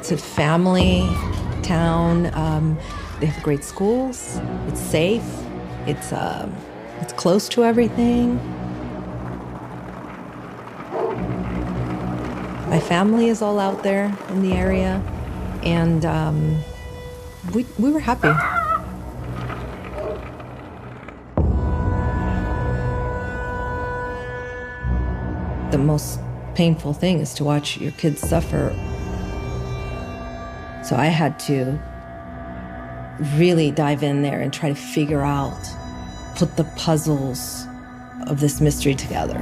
It's a family town. They have great schools. It's safe. It's close to everything. My family is all out there in the area, and we were happy. The most painful thing is to watch your kids suffer. So I had to really dive in there and try to figure out, put the puzzles of this mystery together.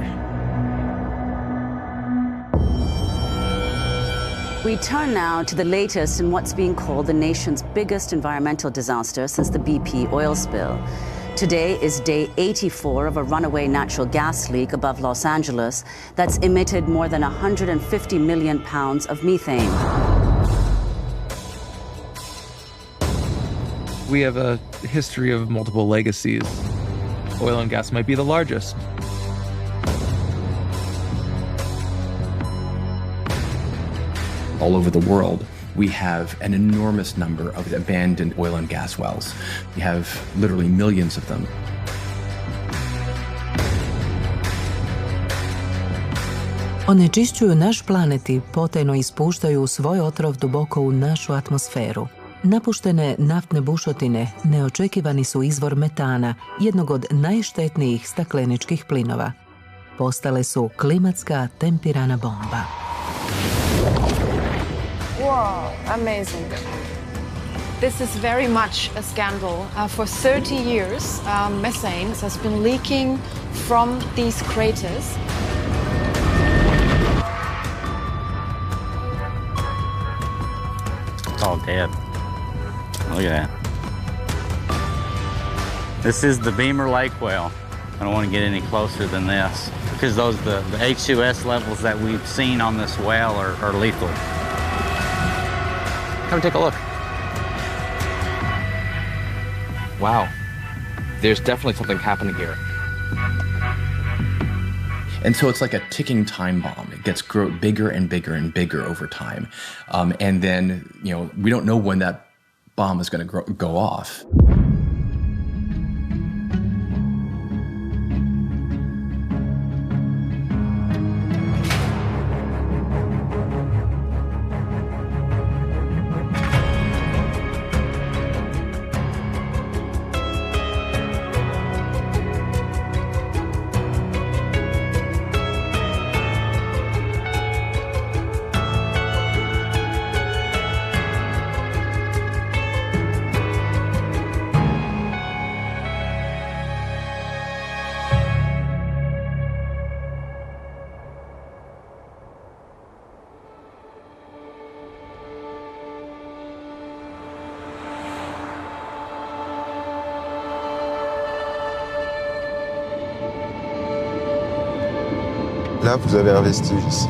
We turn now to the latest in what's being called the nation's biggest environmental disaster since the BP oil spill. Today is day 84 of a runaway natural gas leak above Los Angeles that's emitted more than 150 million pounds of methane. We have a history of multiple legacies. Oil and gas might be the largest. All over the world, we have an enormous number of abandoned oil and gas wells. We have literally millions of them. Onečišćuju naš planet i potajno ispuštaju svoj otrov duboko u našu atmosferu. Napuštene naftne bušotine neočekivani su izvor metana, jednog od najštetnijih stakleničkih plinova. Postale su klimatska tempirana bomba. Wow, amazing. This is very much a scandal. For 30 years, methane has been leaking from these craters. It's all dead. Look at that. This is the Beamer Lake whale. I don't want to get any closer than this because the H2S levels that we've seen on this whale are lethal. Come take a look. Wow. There's definitely something happening here. And so it's like a ticking time bomb. It gets bigger and bigger and bigger over time. And then, we don't know when that bomb is going to go off. Là, vous avez un vestige ici.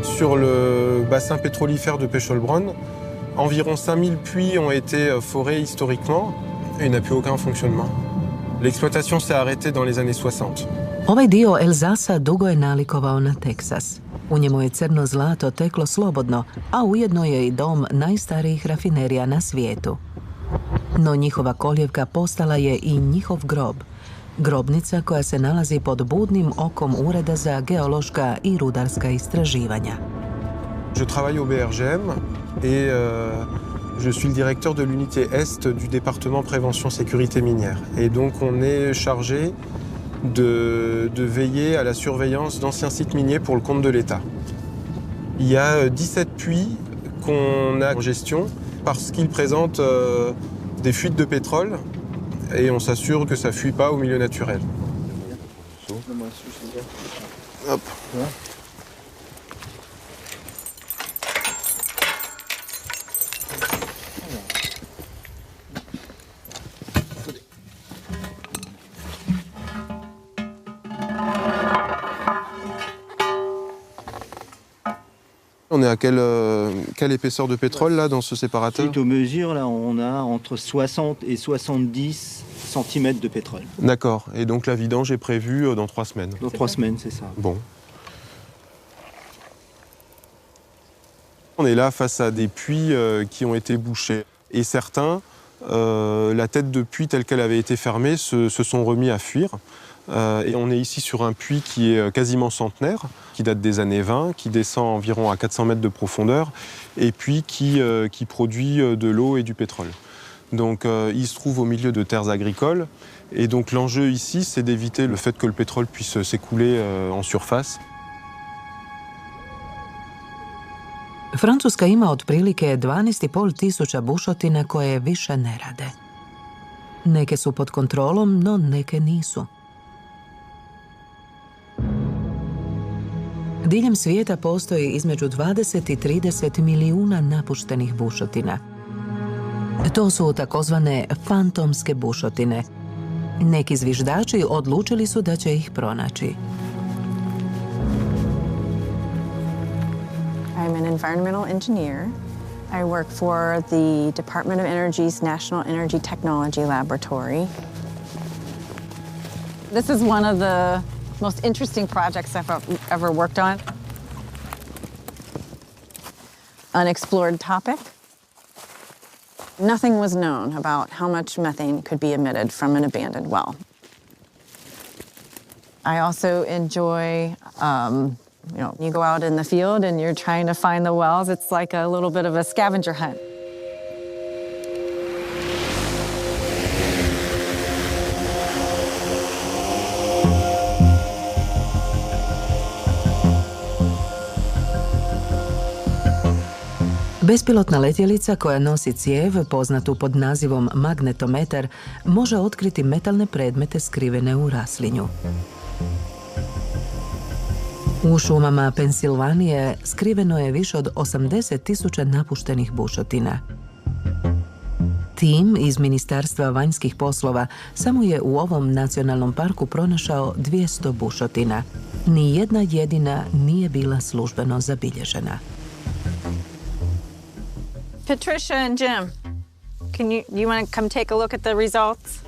Sur le bassin pétrolifère de Pecholbronn, environ 5000 puits ont été forés historiquement et il n'a plus aucun fonctionnement. L'exploitation s'est arrêtée dans les années 60. Ovaj dio Elzasa dugo je nalikovao na Teksas. U njemu je crno zlato teklo slobodno, a ujedno je i dom najstarijih rafinerija na svijetu. No njihova koljevka postala je i njihov grob. Grobnica koja se nalazi pod budnim okom Ureda za geološka i rudarska istraživanja. Je travaille au BRGM et je suis le directeur de l'unité Est du département prévention sécurité minière. Et donc on est chargé de veiller à la surveillance d'anciens sites miniers pour le compte de l'État. Il y a 17 puits qu'on a en gestion parce qu'ils présentent des fuites de pétrole et on s'assure que ça ne fuit pas au milieu naturel. Hop. On est à quelle épaisseur de pétrole là dans ce séparateur? Suite aux mesures, là, on a entre 60 et 70 centimètres de pétrole. D'accord. Et donc la vidange est prévue dans 3 semaines. Dans 3 semaines, c'est ça. Bon. On est là face à des puits qui ont été bouchés. Et certains, la tête de puits telle qu'elle avait été fermée, se sont remis à fuir. Et on est ici sur un puits qui est quasiment centenaire, qui date des années 20, qui descend environ à 400 mètres de profondeur, et puis qui produit de l'eau et du pétrole. Donc il se trouve au milieu de terres agricoles. Et donc l'enjeu ici, c'est d'éviter le fait que le pétrole puisse s'écouler en surface. Francuska ima otprilike 12,5 tisuća bušotina koje više ne rade. Neke su pod kontrolom, no neke nisu. Diljem svijeta postoji između 20 i 30 milijuna napuštenih bušotina. To su takozvane fantomske bušotine. Neki zviždači odlučili su da će ih pronaći. I'm an environmental engineer. I work for the Department of Energy's National Energy Technology Laboratory. This is one of the most interesting projects I've ever worked on. Unexplored topic. Nothing was known about how much methane could be emitted from an abandoned well. I also enjoy, you go out in the field and you're trying to find the wells. It's like a little bit of a scavenger hunt. Bespilotna letjelica koja nosi cijev, poznatu pod nazivom magnetometar, može otkriti metalne predmete skrivene u raslinju. U šumama Pensilvanije skriveno je više od 80.000 napuštenih bušotina. Tim iz Ministarstva vanjskih poslova samo je u ovom nacionalnom parku pronašao 200 bušotina. Ni jedna jedina nije bila službeno zabilježena. Patricia and Jim, you want to come take a look at the results?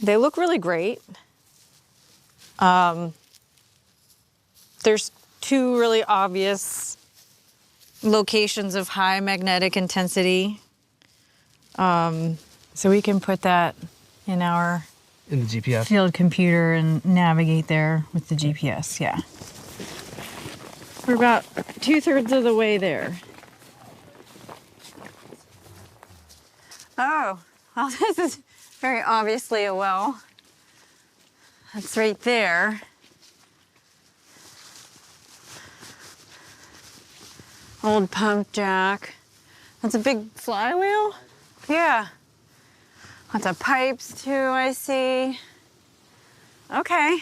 They look really great. There's two really obvious locations of high magnetic intensity. So we can put that in In the GPS. field computer and navigate there with the GPS, yeah. We're about 2/3 of the way there. Oh, well, this is very obviously a well. That's right there. Old pump jack. That's a big flywheel? Yeah. Lots of pipes too, I see. Okay,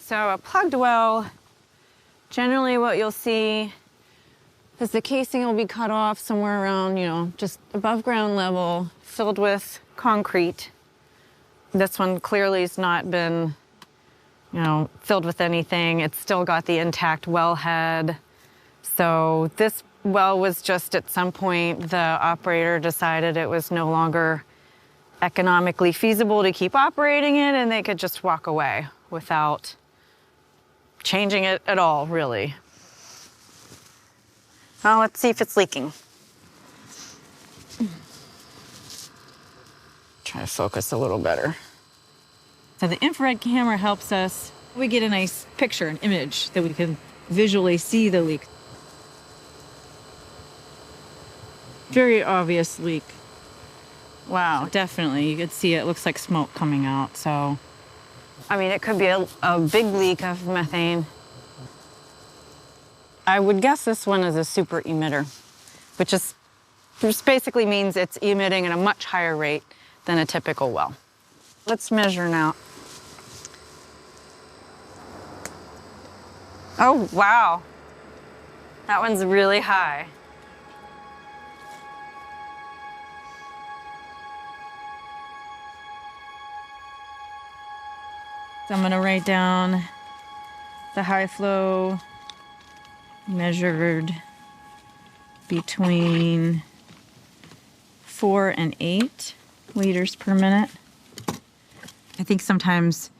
so a plugged well, generally what you'll see is the casing will be cut off somewhere around, just above ground level, filled with concrete. This one clearly has not been, filled with anything. It's still got the intact wellhead. So this well was just at some point, the operator decided it was no longer economically feasible to keep operating it, and they could just walk away without changing it at all, really. Well, let's see if it's leaking. Try to focus a little better. So the infrared camera helps us. We get a nice picture, an image, that we can visually see the leak. Very obvious leak. Wow, definitely. You could see it looks like smoke coming out, so. I mean, it could be a big leak of methane. I would guess this one is a super emitter, which basically means it's emitting at a much higher rate than a typical well. Let's measure now. Oh, wow. That one's really high. So I'm gonna write down the high flow measured between 4 and 8 liters per minute. I think sometimes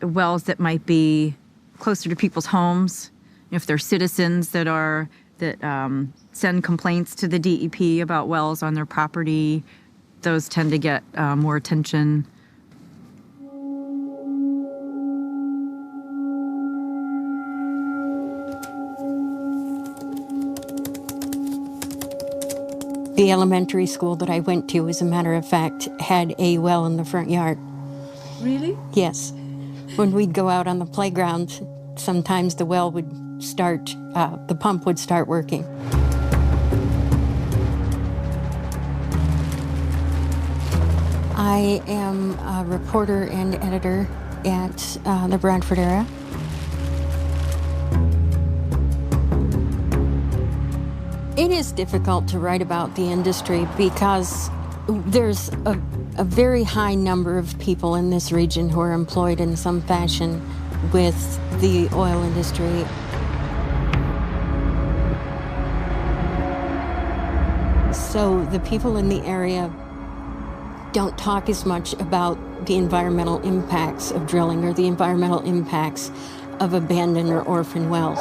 wells that might be closer to people's homes, if they're citizens that send complaints to the DEP about wells on their property, those tend to get more attention. The elementary school that I went to, as a matter of fact, had a well in the front yard. Really? Yes. When we'd go out on the playground, sometimes the well would start, the pump would start working. I am a reporter and editor at the Bradford area. It is difficult to write about the industry because there's a very high number of people in this region who are employed in some fashion with the oil industry. So the people in the area don't talk as much about the environmental impacts of drilling or the environmental impacts of abandoned or orphan wells.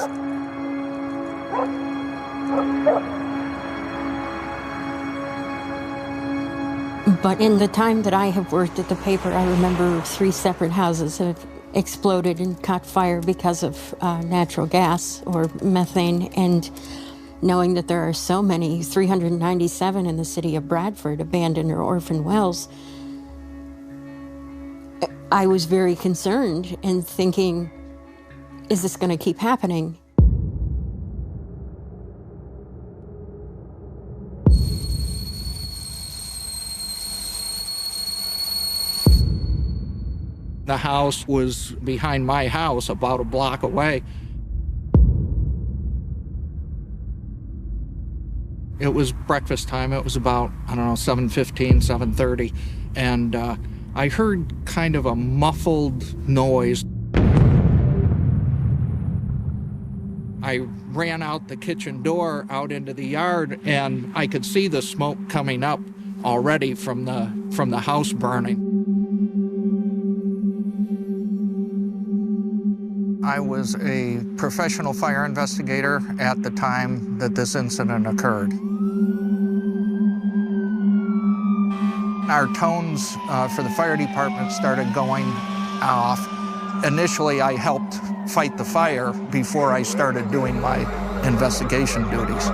But in the time that I have worked at the paper, I remember 3 separate houses have exploded and caught fire because of natural gas or methane. And knowing that there are so many, 397 in the city of Bradford, abandoned or orphan wells, I was very concerned and thinking, is this going to keep happening? The house was behind my house, about a block away. It was breakfast time. It was about, 7:15, 7:30. And I heard kind of a muffled noise. I ran out the kitchen door out into the yard, and I could see the smoke coming up already from the house burning. I was a professional fire investigator at the time that this incident occurred. Our tones for the fire department started going off. Initially, I helped fight the fire before I started doing my investigation duties.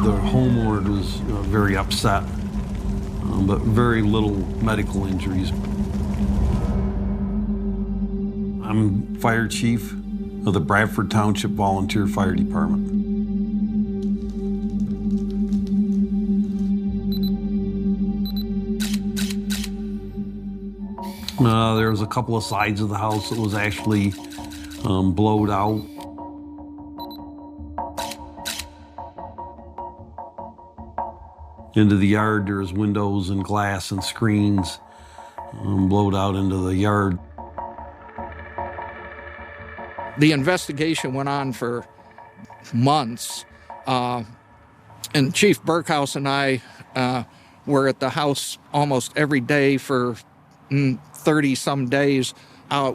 The homeowner was very upset, but very little medical injuries. I'm fire chief of the Bradford Township Volunteer Fire Department. There was a couple of sides of the house that was actually blowed out. Into the yard, there's windows and glass and screens blowed out into the yard. The investigation went on for months, and Chief Burkhouse and I were at the house almost every day for 30-some days.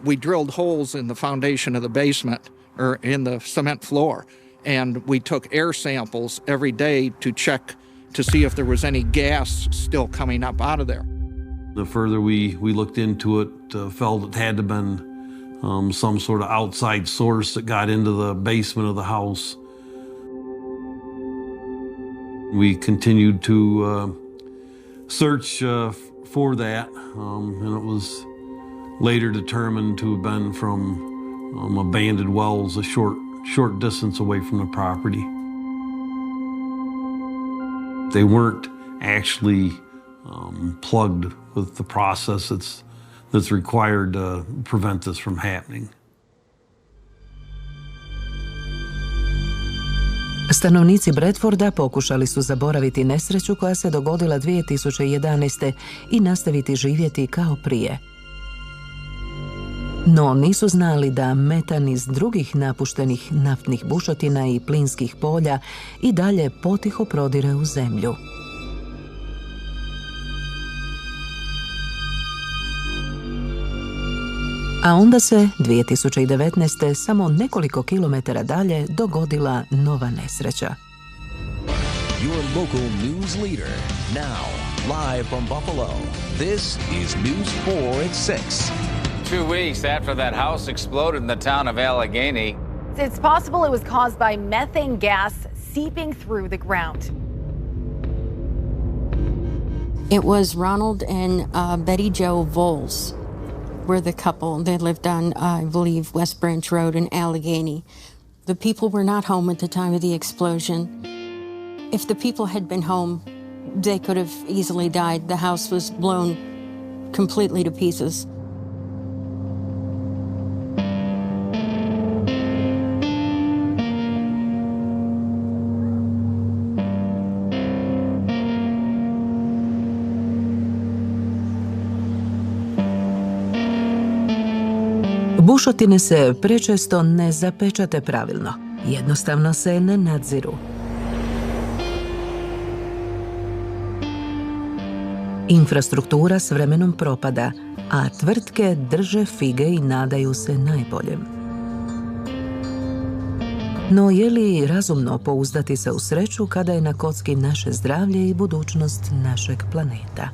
We drilled holes in the foundation of the basement, or in the cement floor, and we took air samples every day to check to see if there was any gas still coming up out of there. The further we looked into it, felt it had to have been some sort of outside source that got into the basement of the house. We continued to search for that, and it was later determined to have been from abandoned wells a short distance away from the property. They weren't actually plugged with the process that's required to prevent this from happening. Stanovnici Bradforda pokušali su zaboraviti nesreću koja se dogodila 2011. i nastaviti živjeti kao prije. No nisu znali da metan iz drugih napuštenih naftnih bušotina i plinskih polja i dalje potiho prodire u zemlju. A onda se 2019. samo nekoliko kilometara dalje dogodila nova nesreća. Your local news leader, now live from Buffalo. This is News 4 at 6. 2 weeks after that house exploded in the town of Allegheny. It's possible it was caused by methane gas seeping through the ground. It was Ronald and Betty Jo Voles were the couple. They lived on, I believe, West Branch Road in Allegheny. The people were not home at the time of the explosion. If the people had been home, they could have easily died. The house was blown completely to pieces. Bušotine se prečesto ne zapečate pravilno. Jednostavno se ne nadziru. Infrastruktura s vremenom propada, a tvrtke drže fige i nadaju se najboljem. No je li razumno pouzdati se u sreću kada je na kocki naše zdravlje i budućnost našeg planeta?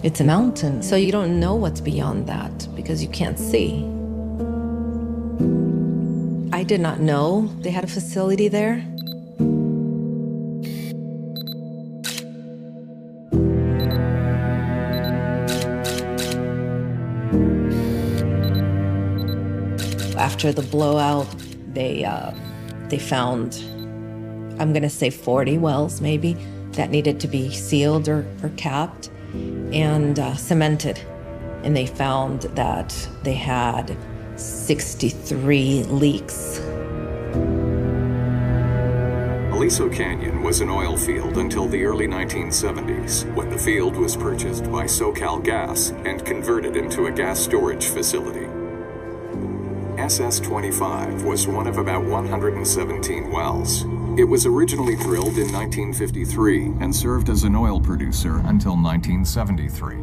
It's a mountain, so you don't know what's beyond that because you can't see. I did not know they had a facility there. After the blowout, they found, I'm going to say 40 wells maybe, that needed to be sealed or capped and cemented. And they found that they had 63 leaks. Aliso Canyon was an oil field until the early 1970s, when the field was purchased by SoCal Gas and converted into a gas storage facility. SS-25 was one of about 117 wells. It was originally drilled in 1953 and served as an oil producer until 1973.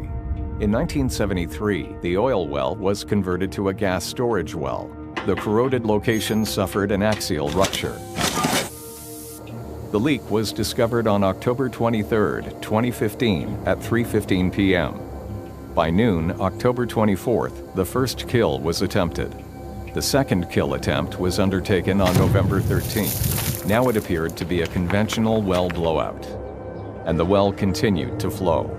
In 1973, the oil well was converted to a gas storage well. The corroded location suffered an axial rupture. The leak was discovered on October 23, 2015 at 3:15 p.m. By noon, October 24th, the first kill was attempted. The second kill attempt was undertaken on November 13th. Now it appeared to be a conventional well blowout, and the well continued to flow.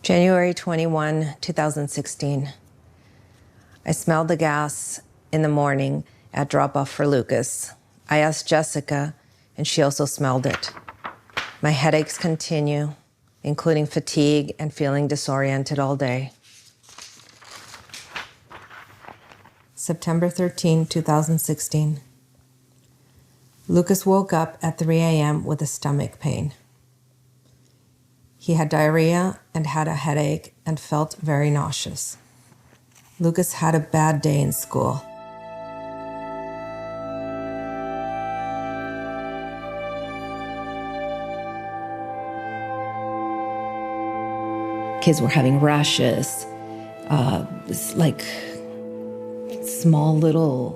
January 21, 2016. I smelled the gas in the morning at drop-off for Lucas. I asked Jessica, and she also smelled it. My headaches continue, including fatigue and feeling disoriented all day. September 13, 2016. Lucas woke up at 3 a.m. with a stomach pain. He had diarrhea and had a headache and felt very nauseous. Lucas had a bad day in school. Kids were having rashes, like small little,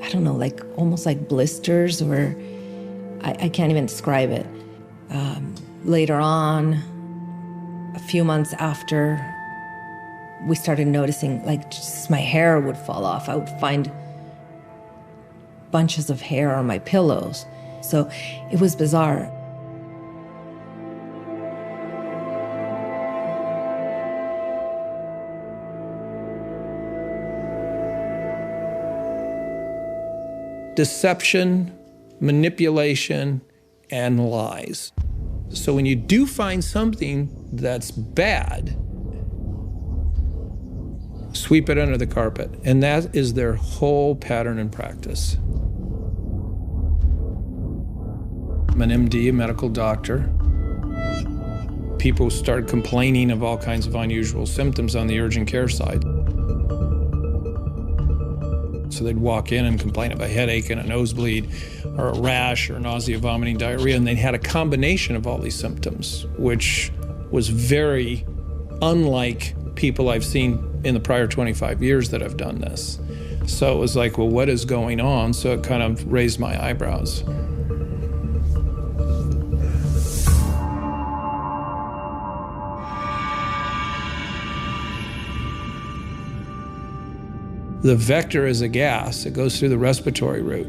I don't know, like almost like blisters, or I can't even describe it. Later on, a few months after, we started noticing like just my hair would fall off. I would find bunches of hair on my pillows. So it was bizarre. Deception, manipulation, and lies. So when you do find something that's bad, sweep it under the carpet. And that is their whole pattern and practice. I'm an MD, a medical doctor. People started complaining of all kinds of unusual symptoms on the urgent care side. So they'd walk in and complain of a headache and a nosebleed or a rash or nausea, vomiting, diarrhea, and they had a combination of all these symptoms, which was very unlike people I've seen in the prior 25 years that I've done this. So it was like, well, what is going on? So it kind of raised my eyebrows. The vector is a gas. It goes through the respiratory route,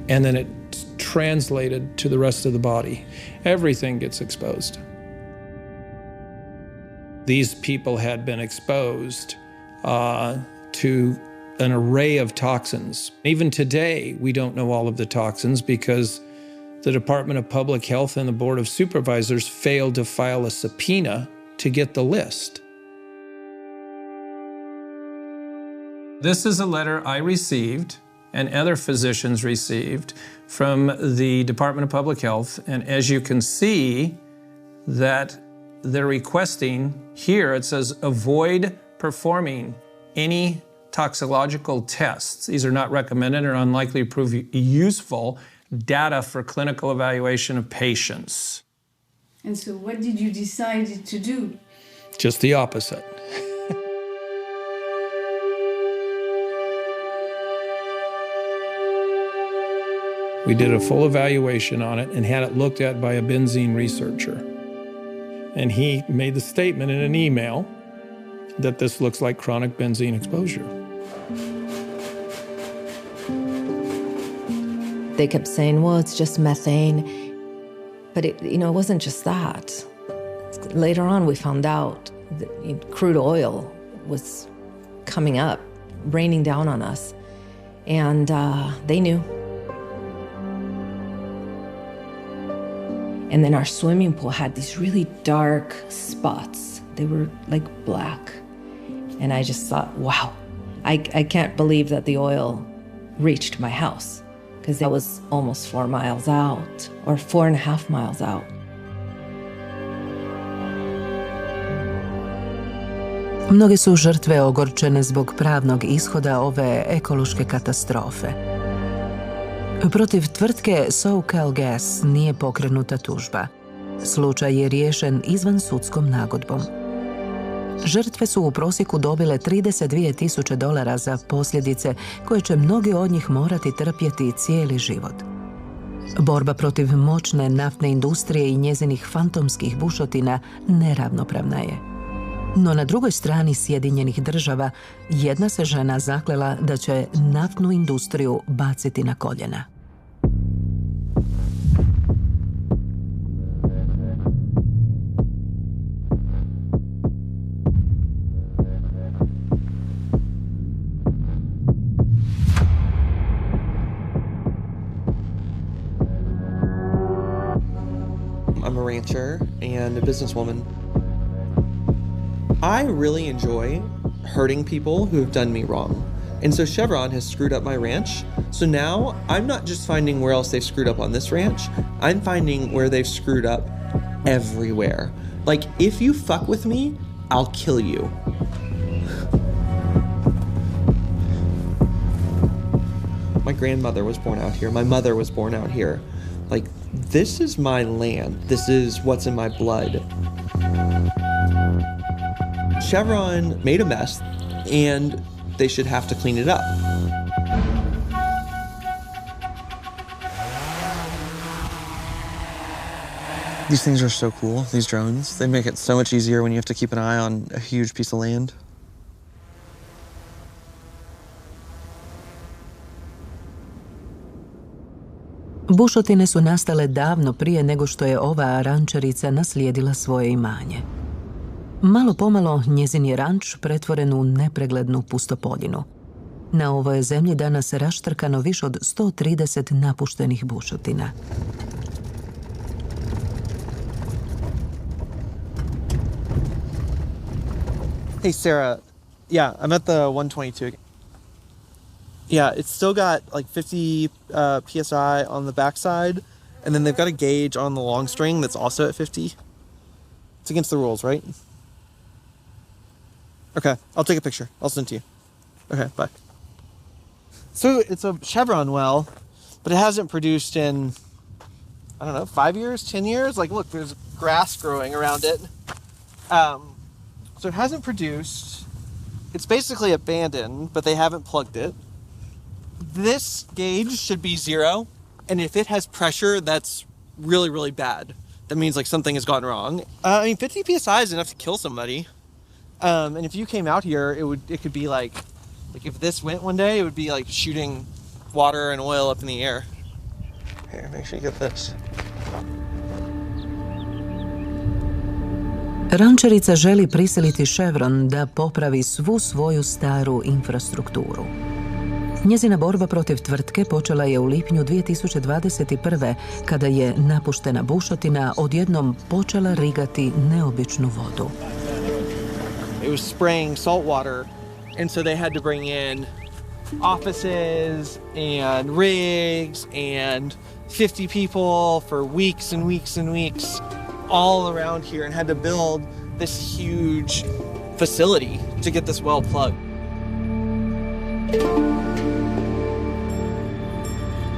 and then it's translated to the rest of the body. Everything gets exposed. These people had been exposed to an array of toxins. Even today, we don't know all of the toxins because the Department of Public Health and the Board of Supervisors failed to file a subpoena to get the list. This is a letter I received and other physicians received from the Department of Public Health. And as you can see, that they're requesting here, it says, avoid performing any toxicological tests. These are not recommended or unlikely to prove useful data for clinical evaluation of patients. And so what did you decide to do? Just the opposite. We did a full evaluation on it and had it looked at by a benzene researcher. And he made the statement in an email that this looks like chronic benzene exposure. They kept saying, well, it's just methane. But it wasn't just that. Later on, we found out that crude oil was coming up, raining down on us. And they knew. And then our swimming pool had these really dark spots. They were like black. And I just thought, wow, I can't believe that the oil reached my house, because that was almost 4 miles out, or 4.5 miles out. Mnoge su žrtve ogorčene zbog pravnog ishoda ove ekološke katastrofe. Protiv tvrtke SoCalGas nije pokrenuta tužba. Slučaj je riješen izvansudskom nagodbom. Žrtve su u prosjeku dobile $32.000 za posljedice koje će mnogi od njih morati trpjeti cijeli život. Borba protiv moćne naftne industrije i njezinih fantomskih bušotina neravnopravna je. No na drugoj strani Sjedinjenih Država jedna se žena zaklela da će naftnu industriju baciti na koljena. I'm a rancher and a businesswoman. I really enjoy hurting people who have done me wrong. And so Chevron has screwed up my ranch. So now I'm not just finding where else they've screwed up on this ranch. I'm finding where they've screwed up everywhere. Like, if you fuck with me, I'll kill you. My grandmother was born out here. My mother was born out here. Like, this is my land. This is what's in my blood. Chevron made a mess, and they should have to clean it up. These things are so cool, these drones. They make it so much easier when you have to keep an eye on a huge piece of land. Bušotine su nastale davno prije nego što je ova rančarica naslijedila svoje imanje. Malo pomalo njezin je ranč pretvoren u nepreglednu pustopoljinu. Na ovoj zemlji danas raštrkano više od 130 napuštenih bušotina. Hey, Sarah. Yeah, I'm at the 122. Yeah, it's still got like 50 PSI on the backside, And then they've got a gauge on the long string that's also at 50. It's against the rules, right? Okay, I'll take a picture. I'll send it to you. Okay, bye. So it's a Chevron well, but it hasn't produced in, I don't know, 5 years, 10 years? Like, look, there's grass growing around it. So it hasn't produced. It's basically abandoned, but they haven't plugged it. This gauge should be 0. And if it has pressure, that's really, really bad. That means like something has gone wrong. 50 PSI is enough to kill somebody. And if you came out here, it could be like if this went one day, it would be like shooting water and oil up in the air. Here, make sure you get this. Rančarica želi prisiliti Chevron da popravi svu svoju staru infrastrukturu. Njezina borba protiv tvrtke počela je u lipnju 2021. kada je napuštena bušotina odjednom počela rigati neobičnu vodu. It was spraying salt water, and so they had to bring in offices and rigs and 50 people for weeks and weeks and weeks all around here, and had to build this huge facility to get this well plugged.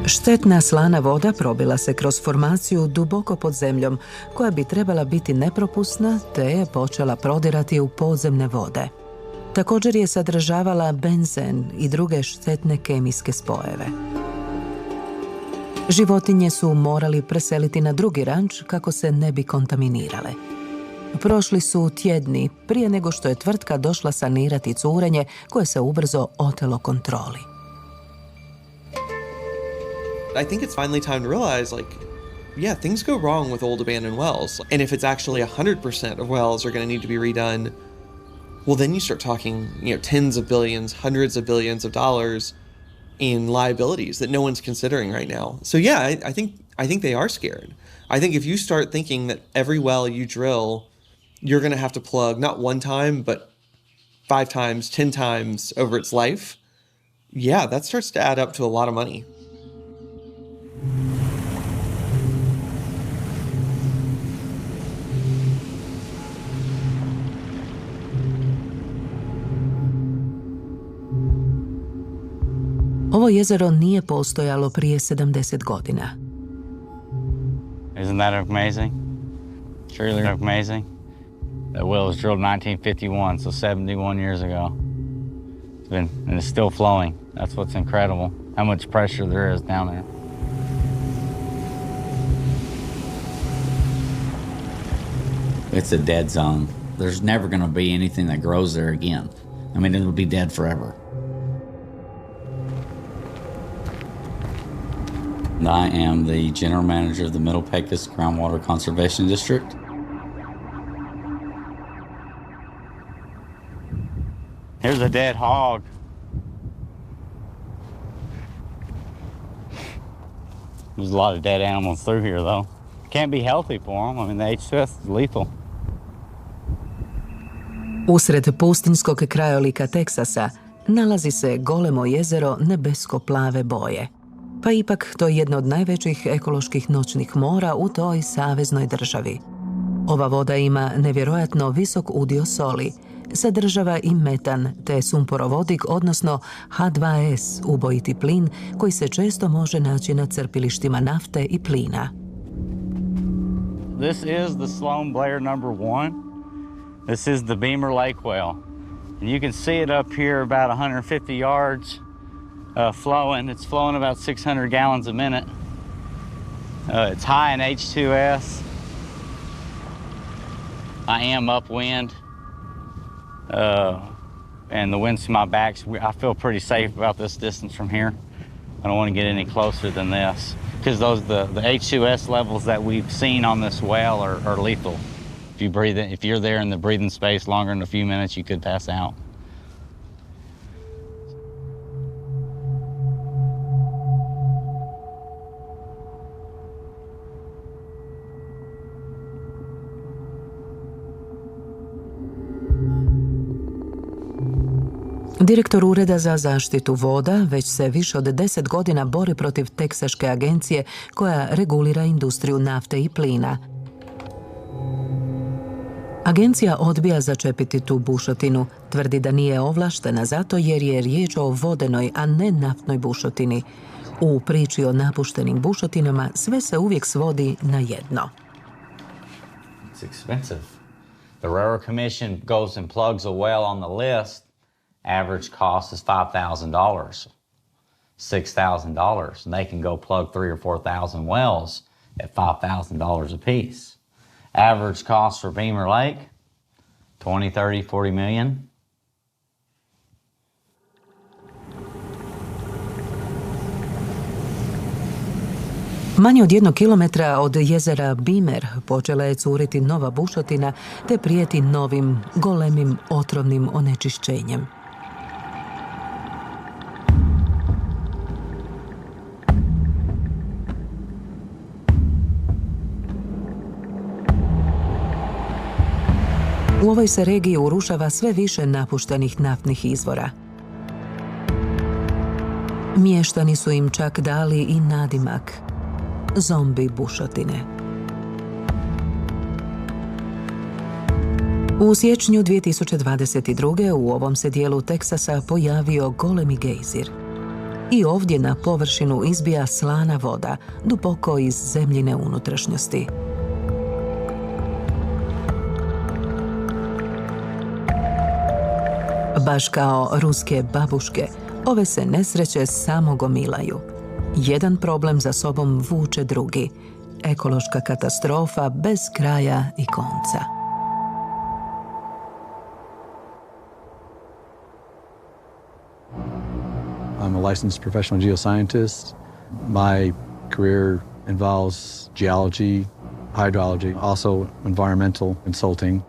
Štetna slana voda probila se kroz formaciju duboko pod zemljom, koja bi trebala biti nepropusna, te je počela prodirati u podzemne vode. Također je sadržavala benzen i druge štetne kemijske spojeve. Životinje su morali preseliti na drugi ranč kako se ne bi kontaminirale. Prošli su tjedni prije nego što je tvrtka došla sanirati curenje koje se ubrzo otelo kontroli. I think it's finally time to realize, things go wrong with old abandoned wells. And if it's actually 100% of wells are going to need to be redone, well, then you start talking, tens of billions, hundreds of billions of dollars in liabilities that no one's considering right now. So yeah, I think they are scared. I think if you start thinking that every well you drill, you're going to have to plug not one time, but 5 times, 10 times over its life, yeah, that starts to add up to a lot of money. Ovo jezero nije postojalo prije 70 godina. Isn't that amazing? Truly amazing. That well was drilled in 1951, so 71 years ago. And it's still flowing. That's what's incredible. How much pressure there is down there. It's a dead zone. There's never going to be anything that grows there again. I mean, it'll be dead forever. I am the general manager of the Middle Pecos Groundwater Conservation District. Here's a dead hog. There's a lot of dead animals through here, though. Can't be healthy for them. I mean, the H2S is lethal. Usred pustinjskog krajolika Teksasa nalazi se golemo jezero nebesko-plave boje. Pa ipak to je jedno od najvećih ekoloških noćnih mora u toj saveznoj državi. Ova voda ima nevjerojatno visok udio soli, sadržava i metan te sumporovodik, odnosno H2S, ubojiti plin koji se često može naći na crpilištima nafte i plina. This is the Sloan Blair number 1. This is the Beamer Lake well. And you can see it up here about 150 yards. Flowing. It's flowing about 600 gallons a minute. It's high in H2S. I am upwind, and the wind's to my back. So I feel pretty safe about this distance from here. I don't want to get any closer than this because the H2S levels that we've seen on this well are lethal. If you're there in the breathing space longer than a few minutes, you could pass out. Direktor Ureda za zaštitu voda već se više od 10 godina bori protiv teksaške agencije koja regulira industriju nafte i plina. Agencija odbija začepiti tu bušotinu, tvrdi da nije ovlaštena zato jer je riječ o vodenoj, a ne naftnoj bušotini. U priči o napuštenim bušotinama sve se uvijek svodi na jedno. It's expensive. The Railroad Commission goes and plugs a well on the list. Average cost is $5,000, $6,000, and they can go plug 3,000 or 4,000 wells at $5,000 a piece. Average cost for Beamer Lake, 20, 30, 40 million. Manje od 1 kilometra od jezera Beamer počela je curiti nova bušotina te prijeti novim, golemim, otrovnim onečišćenjem. U ovoj se regiji urušava sve više napuštenih naftnih izvora. Mještani su im čak dali i nadimak zombi bušotine. U siječnju 2022. u ovom se dijelu Teksasa pojavio golemi gejzir. I ovdje na površinu izbija slana voda, duboko iz zemljine unutrašnjosti. Baš kao ruske babuške, ove se nesreće samo gomilaju. Jedan problem za sobom vuče drugi. Ekološka katastrofa bez kraja i konca. I'm a licensed professional geoscientist. My career involves geology, hydrology, also environmental consulting.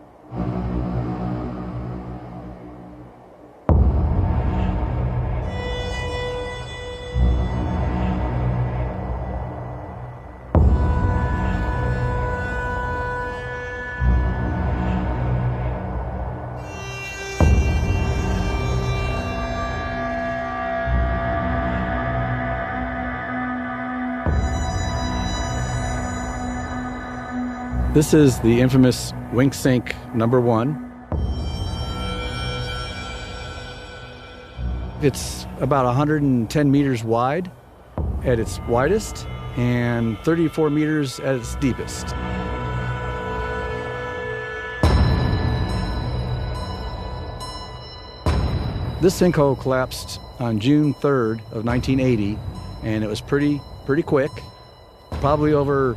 This is the infamous Wink Sink #1. It's about 110 meters wide at its widest and 34 meters at its deepest. This sinkhole collapsed on June 3rd of 1980, and it was pretty quick, probably over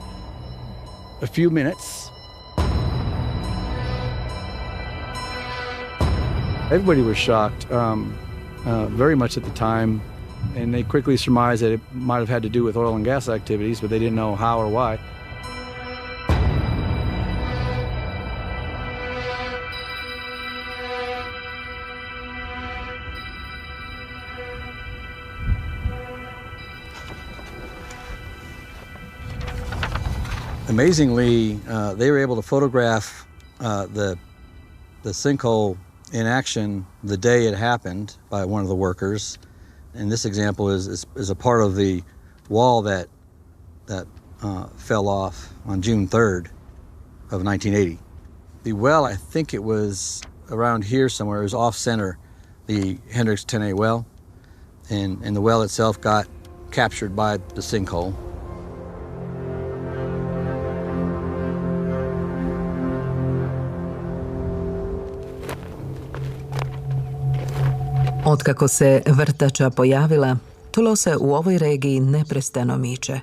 a few minutes. Everybody was shocked, very much at the time, and they quickly surmised that it might have had to do with oil and gas activities, but they didn't know how or why. Amazingly, they were able to photograph the sinkhole in action the day it happened by one of the workers. And this example is a part of the wall that fell off on June 3rd of 1980. The well, I think it was around here somewhere, it was off center, the Hendricks 10A well, and the well itself got captured by the sinkhole. Otkako se vrtača pojavila, tlo se u ovoj regiji neprestano miče.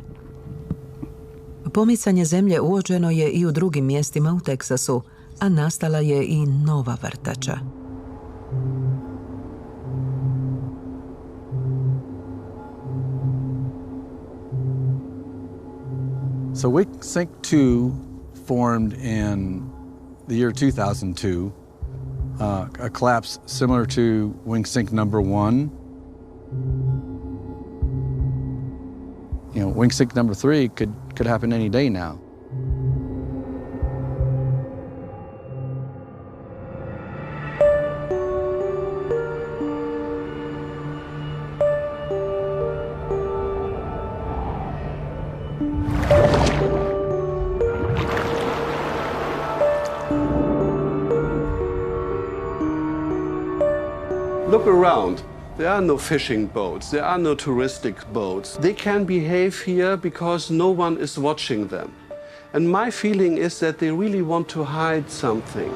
Pomicanje zemlje uočeno je i u drugim mjestima u Teksasu, a nastala je i nova vrtača. So Wink Sink 2 formed in the year 2002. A collapse similar to Wink Sink #1. Wink Sink #3 could happen any day now. Look around. There are no fishing boats, there are no touristic boats. They can behave here because no one is watching them. And my feeling is that they really want to hide something.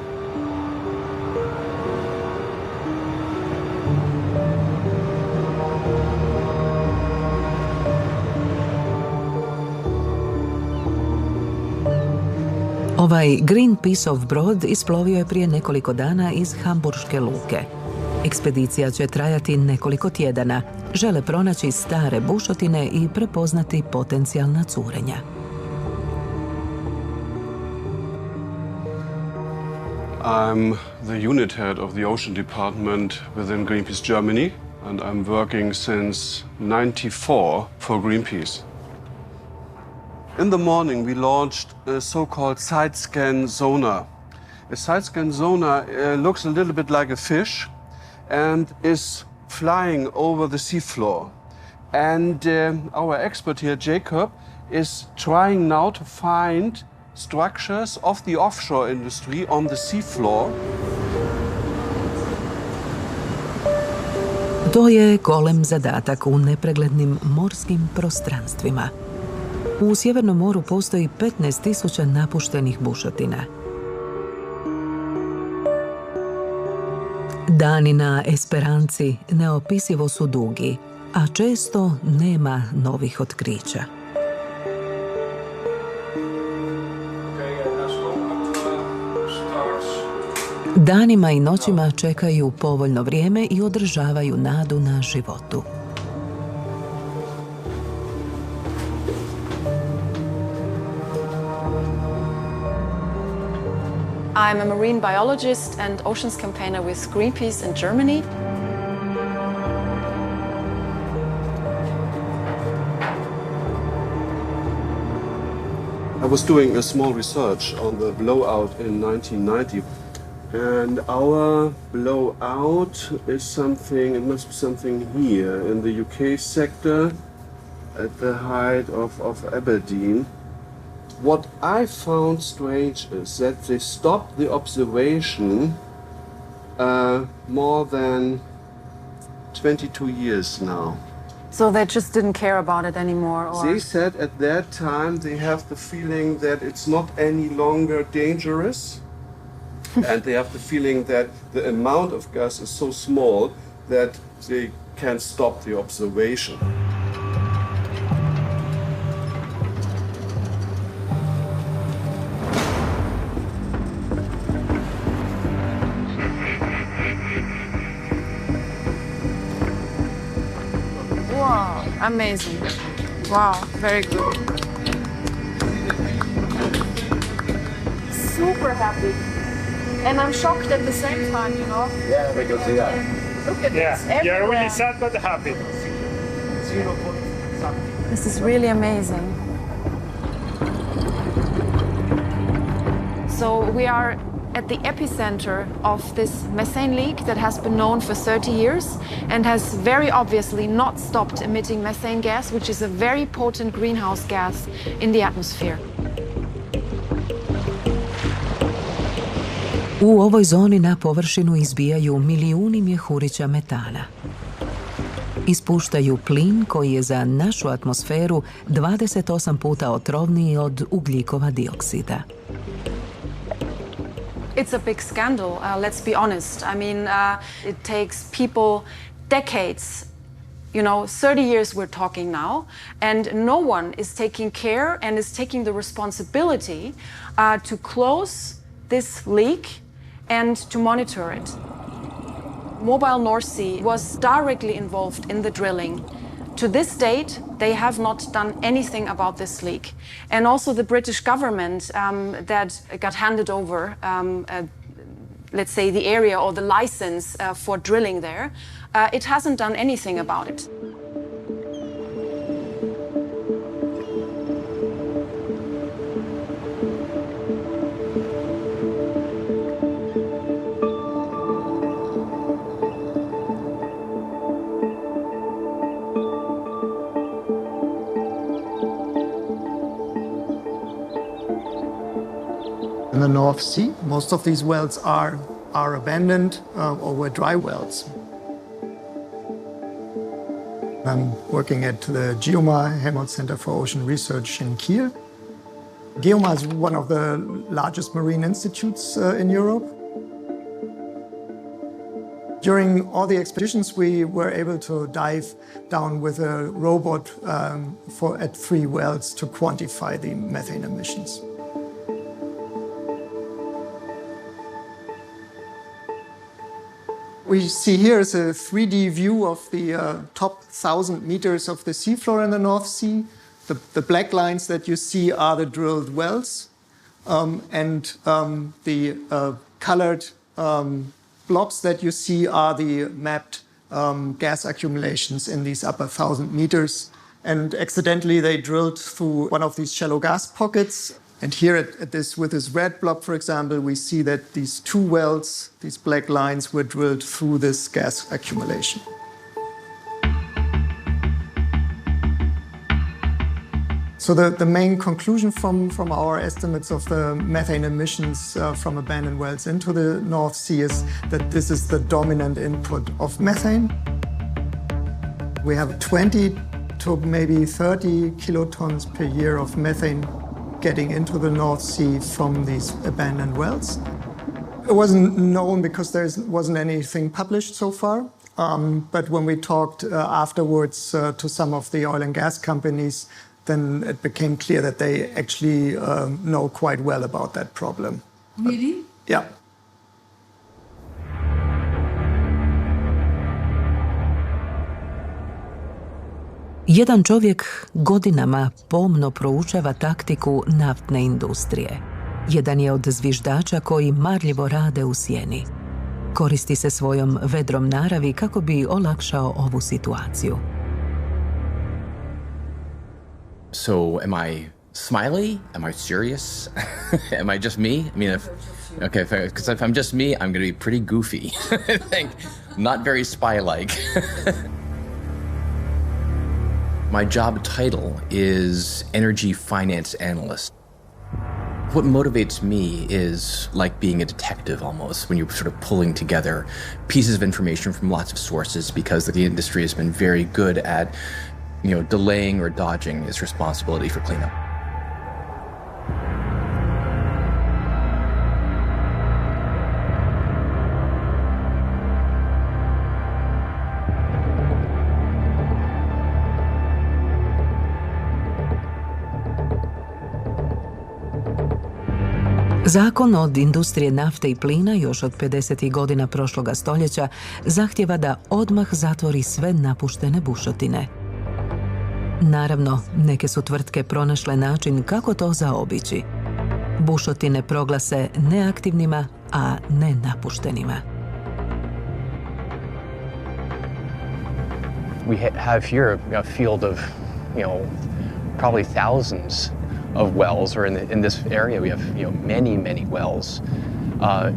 Ovaj Greenpeaceov brod isplovio je prije nekoliko dana iz Hamburške luke. Ekspedicija će trajati nekoliko tjedana. Žele pronaći stare bušotine i prepoznati potencijalna curenja. I'm the unit head of the ocean department within Greenpeace Germany, and I'm working since '94 for Greenpeace. In the morning, we launched a so-called side scan sonar. A side scan sonar looks a little bit like a fish and is flying over the seafloor. And our expert here, Jacob, is trying now to find structures of the offshore industry on the seafloor. To je golem zadatak u nepreglednim morskim prostranstvima. U Sjevernom moru postoji 15.000 napuštenih bušotina. Dani na Esperanci neopisivo su dugi, a često nema novih otkrića. Danima i noćima čekaju povoljno vrijeme i održavaju nadu na životu. I'm a marine biologist and oceans campaigner with Greenpeace in Germany. I was doing a small research on the blowout in 1990, and our blowout is something, it must be something here in the UK sector at the height of Aberdeen. What I found strange is that they stopped the observation more than 22 years now. So they just didn't care about it anymore? Or? They said at that time they have the feeling that it's not any longer dangerous and they have the feeling that the amount of gas is so small that they can stop the observation. Amazing. Wow, very good. Super happy. And I'm shocked at the same time, you know? Yeah, because Look at this. Everywhere. You're really sad but happy. This is really amazing. So we are at the epicenter of this methane leak that has been known for 30 years and has very obviously not stopped emitting methane gas, which is a very potent greenhouse gas in the atmosphere. U ovoj zoni na površinu izbijaju milijuni mjehurića metana. Ispuštaju plin koji je za našu atmosferu 28 puta otrovniji od ugljikova dioksida. It's a big scandal, let's be honest. I mean, it takes people decades, you know, 30 years we're talking now, and no one is taking care and is taking the responsibility to close this leak and to monitor it. Mobile North Sea was directly involved in the drilling. To this date, they have not done anything about this leak. And also the British government that got handed over, let's say the area or the license for drilling there, it hasn't done anything about it. In the North Sea, most of these wells are abandoned or were dry wells. I'm working at the GEOMA, Helmholtz Center for Ocean Research in Kiel. GEOMA is one of the largest marine institutes in Europe. During all the expeditions, we were able to dive down with a robot at 3 wells to quantify the methane emissions. We see here is a 3D view of the top 1,000 meters of the seafloor in the North Sea. The black lines that you see are the drilled wells, and the colored blobs that you see are the mapped gas accumulations in these upper 1,000 meters. And accidentally, they drilled through one of these shallow gas pockets. And here with this red blob, for example, we see that these 2 wells, these black lines, were drilled through this gas accumulation. So the main conclusion from our estimates of the methane emissions from abandoned wells into the North Sea is that this is the dominant input of methane. We have 20 to maybe 30 kilotons per year of methane getting into the North Sea from these abandoned wells. It wasn't known because there wasn't anything published so far. But when we talked afterwards to some of the oil and gas companies, then it became clear that they actually know quite well about that problem. Really? Yeah. Jedan čovjek godinama pomno proučava taktiku naftne industrije. Jedan je od zviždača koji marljivo rade u sjeni. Koristi se svojom vedrom naravi kako bi olakšao ovu situaciju. So am I smiley? Am I serious? Am I just me? I mean, because if I'm just me, I'm going to be pretty goofy. I think not very spy-like. My job title is Energy Finance Analyst. What motivates me is like being a detective almost, when you're sort of pulling together pieces of information from lots of sources, because the industry has been very good at, delaying or dodging its responsibility for cleanup. Zakon od industrije nafte i plina još od 50. godina prošloga stoljeća zahtjeva da odmah zatvori sve napuštene bušotine. Naravno, neke su tvrtke pronašle način kako to zaobići. Bušotine proglase neaktivnima, a ne napuštenima. We have here a field of, probably thousands of wells, or in this area we have many wells.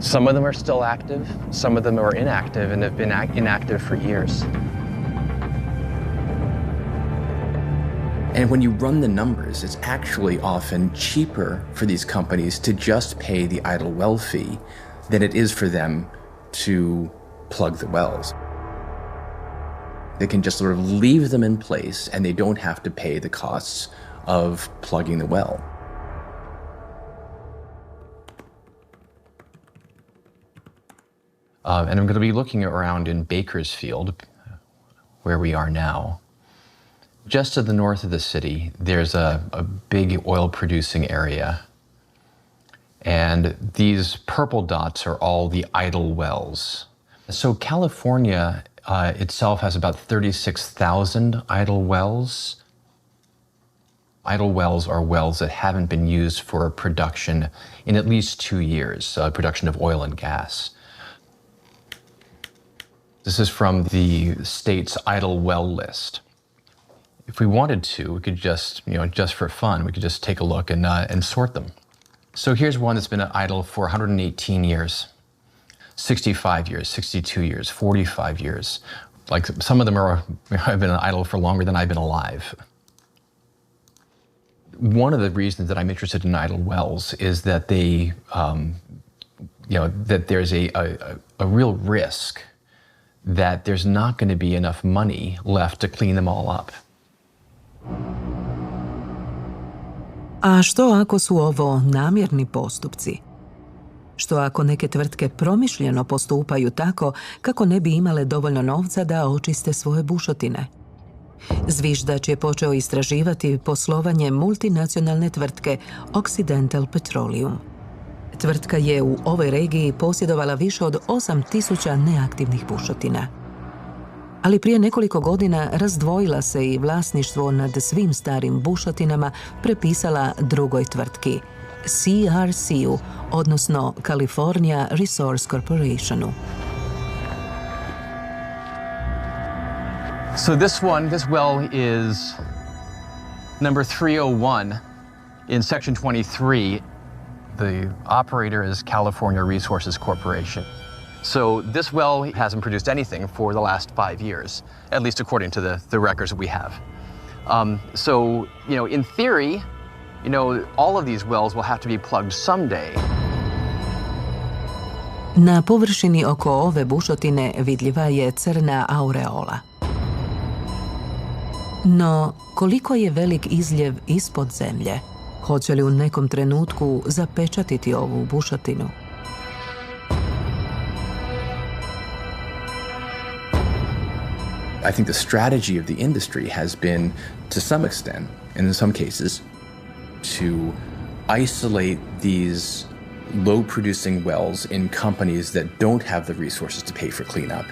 Some of them are still active, some of them are inactive and have been inactive for years. And when you run the numbers, it's actually often cheaper for these companies to just pay the idle well fee than it is for them to plug the wells. They can just sort of leave them in place and they don't have to pay the costs of plugging the well. And I'm going to be looking around in Bakersfield, where we are now. Just to the north of the city, there's a big oil-producing area. And these purple dots are all the idle wells. So California itself has about 36,000 idle wells. Idle wells are wells that haven't been used for production in at least 2 years, production of oil and gas. This is from the state's idle well list. If we wanted to, we could just, just for fun, we could just take a look and sort them. So here's one that's been idle for 118 years, 65 years, 62 years, 45 years. Like some of them have been idle for longer than I've been alive. One of the reasons that I'm interested in idle wells is that they, that there's a real risk that there's not going to be enough money left to clean them all up. A što ako su ovo namjerni postupci? Što ako neke tvrtke promišljeno postupaju tako kako ne bi imale dovoljno novca da očiste svoje bušotine? Zviždač je počeo istraživati poslovanje multinacionalne tvrtke Occidental Petroleum. Tvrtka je u ovoj regiji posjedovala više od 8.000 neaktivnih bušotina. Ali prije nekoliko godina razdvojila se i vlasništvo nad svim starim bušotinama prepisala drugoj tvrtki, CRC-u, odnosno California Resource Corporationu. So this well is number 301 in section 23. The operator is California Resources Corporation. So this well hasn't produced anything for the last 5 years, at least according to the records that we have. So, in theory, all of these wells will have to be plugged someday. Na površini oko ove bušotine vidljiva je crna aureola. No, koliko je velik izljev ispod zemlje? Hoće li u nekom trenutku zapečatiti ovu bušotinu? I think the strategy of the industry has been, to some extent, and in some cases, to isolate these low-producing wells in companies that don't have the resources to pay for cleanup.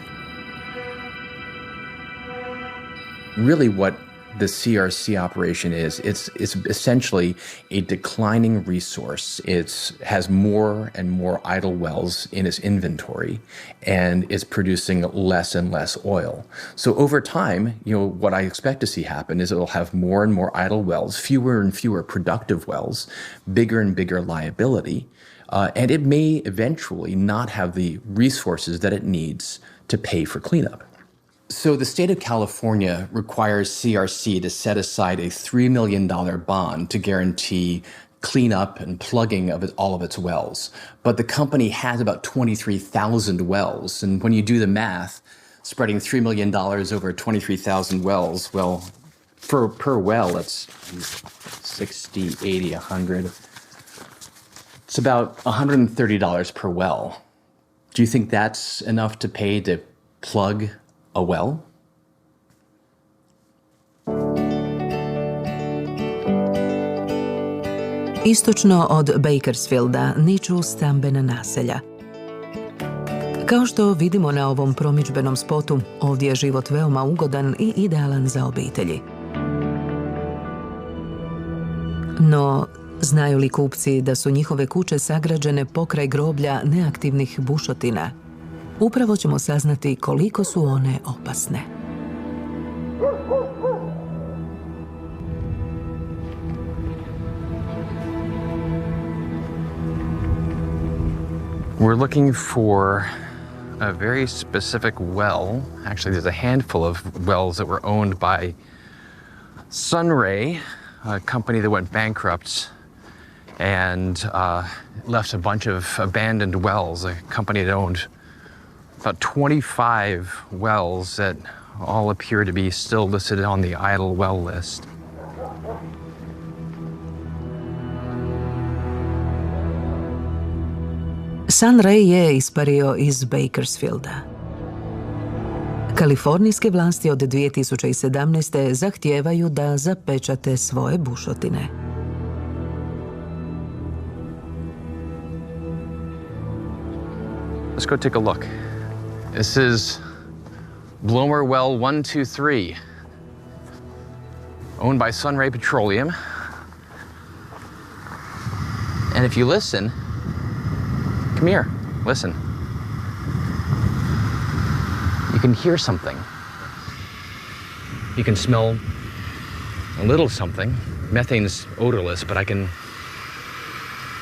Really what the CRC operation is, it's essentially a declining resource. It has more and more idle wells in its inventory, and it's producing less and less oil. So over time, what I expect to see happen is it'll have more and more idle wells, fewer and fewer productive wells, bigger and bigger liability, and it may eventually not have the resources that it needs to pay for cleanup. So the state of California requires CRC to set aside a $3 million bond to guarantee cleanup and plugging of all of its wells. But the company has about 23,000 wells. And when you do the math, spreading $3 million over 23,000 wells, well, per well, it's 60, 80, 100. It's about $130 per well. Do you think that's enough to pay to plug a well? Istočno od Bakersfielda niču stambena naselja. Kao što vidimo na ovom promidžbenom spotu, ovdje je život veoma ugodan i idealan za obitelji. No, znaju li kupci da su njihove kuće sagrađene pokraj groblja neaktivnih bušotina? Upravo ćemo saznati koliko su one opasne. We're looking for a very specific well. Actually, there's a handful of wells that were owned by Sunray, a company that went bankrupt and left a bunch of abandoned wells. A company that owned about 25 wells that all appear to be still listed on the idle well list. Sunray je ispario iz Bakersfielda. Kalifornijske vlasti od 2017. zahtijevaju da zapečate svoje bušotine. Let's go take a look. This is Blomer Well 123, owned by Sunray Petroleum. And if you listen, come here, listen. You can hear something. You can smell a little something. Methane's odorless, but I can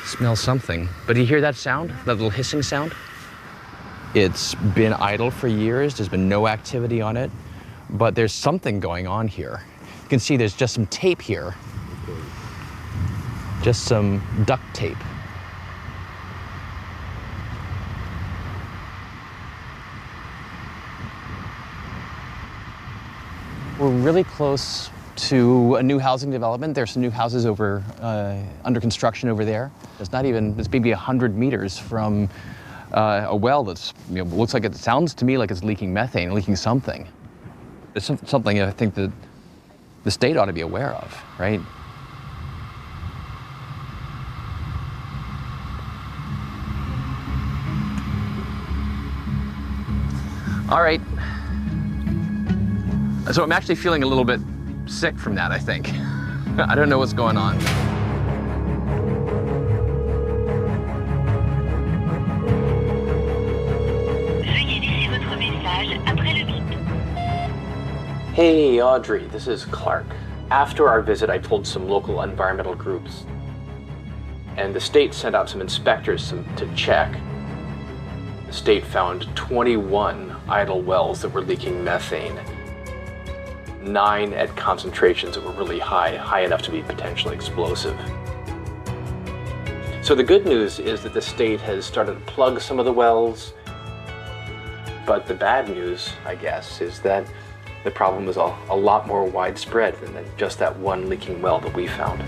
smell something. But do you hear that sound, that little hissing sound? It's been idle for years. There's been no activity on it, but there's something going on here. You can see there's just some tape here. Just some duct tape. We're really close to a new housing development. There's some new houses over under construction over there. It's maybe 100 meters from a well that's, looks like it sounds to me like it's leaking methane, leaking something. It's something I think that the state ought to be aware of, right? All right. So I'm actually feeling a little bit sick from that, I think. I don't know what's going on. Hey, Audrey, this is Clark. After our visit, I told some local environmental groups, and the state sent out some inspectors to check. The state found 21 idle wells that were leaking methane. 9 at concentrations that were really high enough to be potentially explosive. So the good news is that the state has started to plug some of the wells, but the bad news, I guess, is that the problem is a lot more widespread than just that one leaking well that we found.